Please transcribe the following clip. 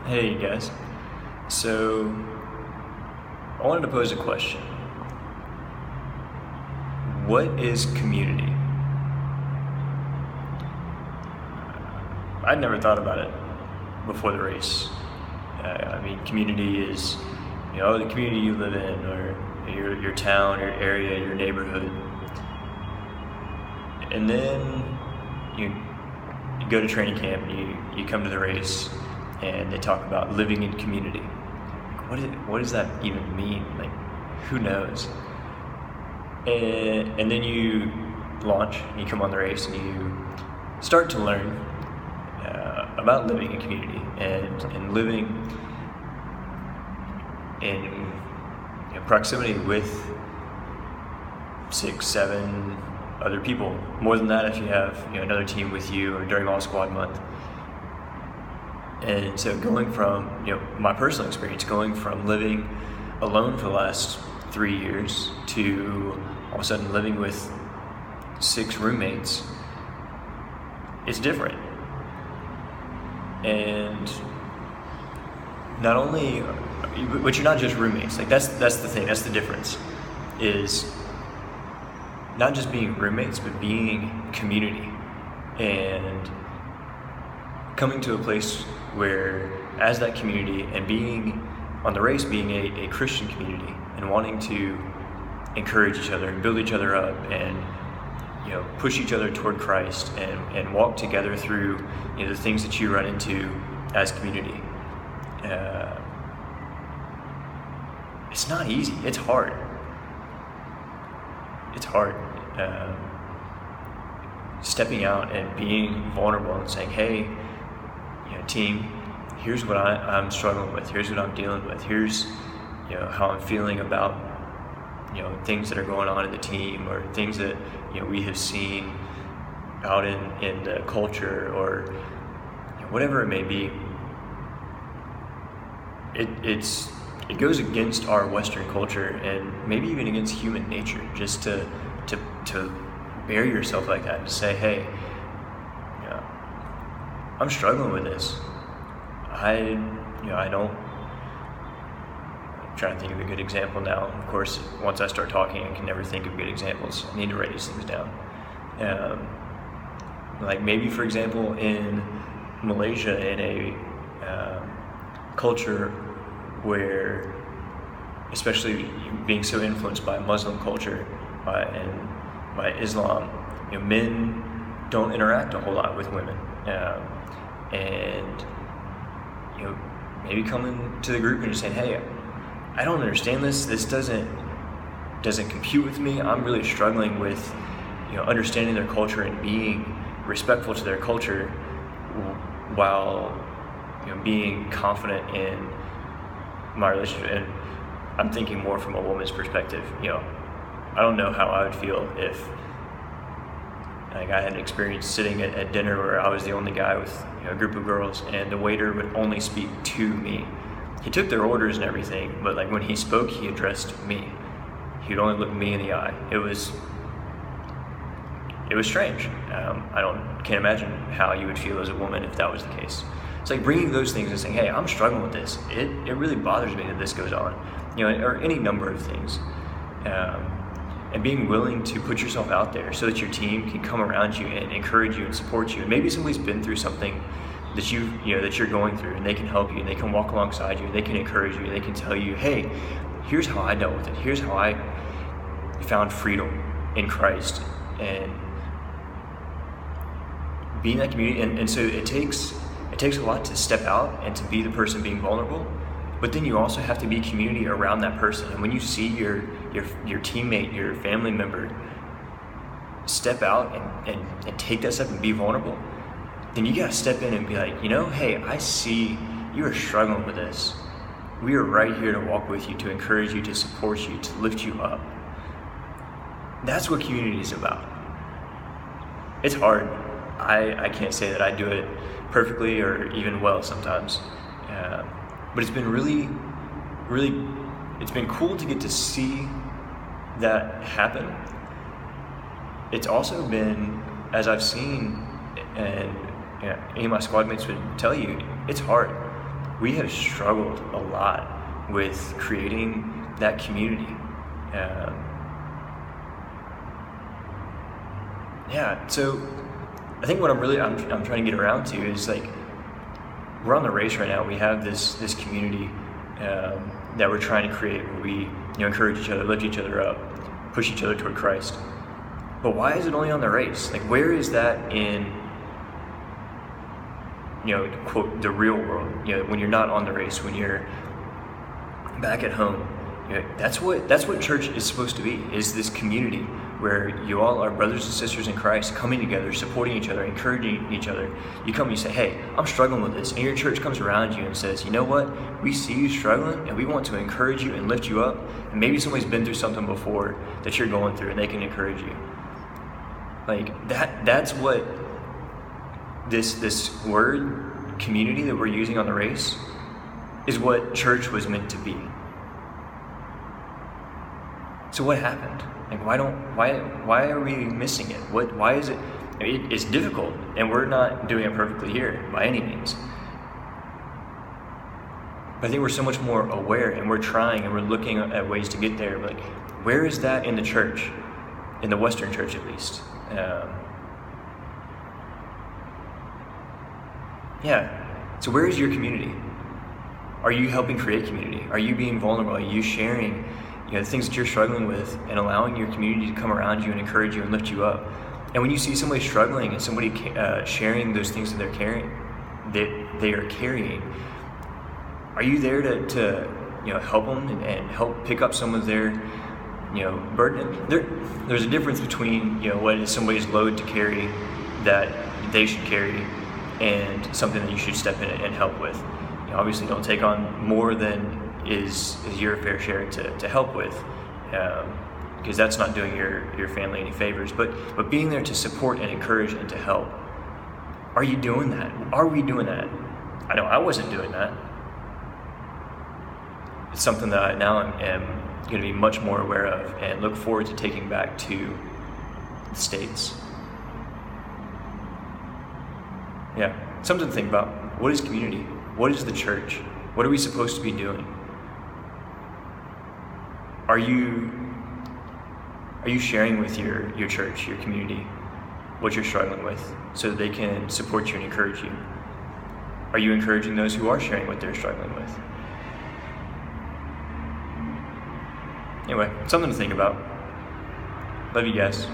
Hey guys. So I wanted to pose a question. What is community? I'd never thought about it before the race. Community is, the community you live in, or your town, your area, your neighborhood. And then you go to training camp, and you come to the race, and they talk about living in community. What does that even mean? Like, who knows? And then you launch, and you come on the race, and you start to learn about living in community and living in proximity with 6, 7 other people. More than that if you have another team with you, or during all squad month. And so going from my personal experience, going from living alone for the last 3 years to all of a sudden living with 6 roommates, it's different. And not only, but you're not just roommates. Like that's the thing. That's the difference. Is not just being roommates, but being community, and coming to a place where, as that community, and being on the race, being a Christian community, and wanting to encourage each other and build each other up, and push each other toward Christ, and walk together through the things that you run into as community. It's not easy. It's hard. It's hard. Stepping out and being vulnerable and saying, hey, team, here's what I'm struggling with. Here's what I'm dealing with. Here's how I'm feeling about things that are going on in the team, or things that we have seen out in the culture, or whatever it may be. It goes against our Western culture, and maybe even against human nature, just to bear yourself like that, to say, hey, I'm struggling with this. I'm trying to think of a good example now. Of course, once I start talking, I can never think of good examples. I need to write these things down. Like maybe, for example, in Malaysia, in a culture where, especially being so influenced by Muslim culture and by Islam, men don't interact a whole lot with women. And maybe coming to the group and just saying, hey, I don't understand this. This doesn't compute with me. I'm really struggling with understanding their culture and being respectful to their culture, while being confident in my relationship. And I'm thinking more from a woman's perspective. I don't know how I would feel if I had an experience sitting at dinner where I was the only guy with a group of girls, and the waiter would only speak to me. He took their orders and everything, but when he spoke, he addressed me. He would only look me in the eye. It was strange. Can't imagine how you would feel as a woman if that was the case. It's like bringing those things and saying, hey, I'm struggling with this. It really bothers me that this goes on, or any number of things. And being willing to put yourself out there so that your team can come around you and encourage you and support you. And maybe somebody's been through something that that you're going through, and they can help you, and they can walk alongside you, and they can encourage you, and they can tell you, hey, here's how I dealt with it. Here's how I found freedom in Christ. And being that community, and so it takes a lot to step out and to be the person being vulnerable. But then you also have to be community around that person. And when you see your teammate, your family member step out and take that step and be vulnerable, then you gotta step in and be like, hey, I see you are struggling with this. We are right here to walk with you, to encourage you, to support you, to lift you up. That's what community is about. It's hard. I can't say that I do it perfectly or even well sometimes. But it's been really, it's been cool to get to see that happen. It's also been, as I've seen, and any of my squad mates would tell you, it's hard. we have struggled a lot with creating that community. So I think what I'm trying to get around to is like, we're on the race right now. We have this community that we're trying to create, where we encourage each other, lift each other up, push each other toward Christ. But why is it only on the race? Like, where is that in quote, the real world? When you're not on the race, when you're back at home, that's what church is supposed to be. Is this community where you all are brothers and sisters in Christ, coming together, supporting each other, encouraging each other. You come and you say, hey, I'm struggling with this. And your church comes around you and says, you know what? We see you struggling and we want to encourage you and lift you up. And maybe somebody's been through something before that you're going through and they can encourage you. Like that's what this word community that we're using on the race is what church was meant to be. So what happened? Like, why are we missing it? Why is it? It's difficult, and we're not doing it perfectly here by any means. But I think we're so much more aware, and we're trying, and we're looking at ways to get there. Like, where is that in the church, in the Western church at least? So where is your community? Are you helping create community? Are you being vulnerable? Are you sharing the things that you're struggling with and allowing your community to come around you and encourage you and lift you up? And when you see somebody struggling and somebody sharing those things that they are carrying, are you there to help them and help pick up some of their burden? There's a difference between what is somebody's load to carry that they should carry and something that you should step in and help with. Obviously, don't take on more than is your fair share to help with, because that's not doing your family any favors. But being there to support and encourage and to help. Are you doing that? Are we doing that? I know I wasn't doing that. It's something that I now am going to be much more aware of and look forward to taking back to the States. Something to think about. What is community? What is the church? What are we supposed to be doing? Are you sharing with your church, your community, what you're struggling with so that they can support you and encourage you? Are you encouraging those who are sharing what they're struggling with? Anyway, something to think about. Love you guys.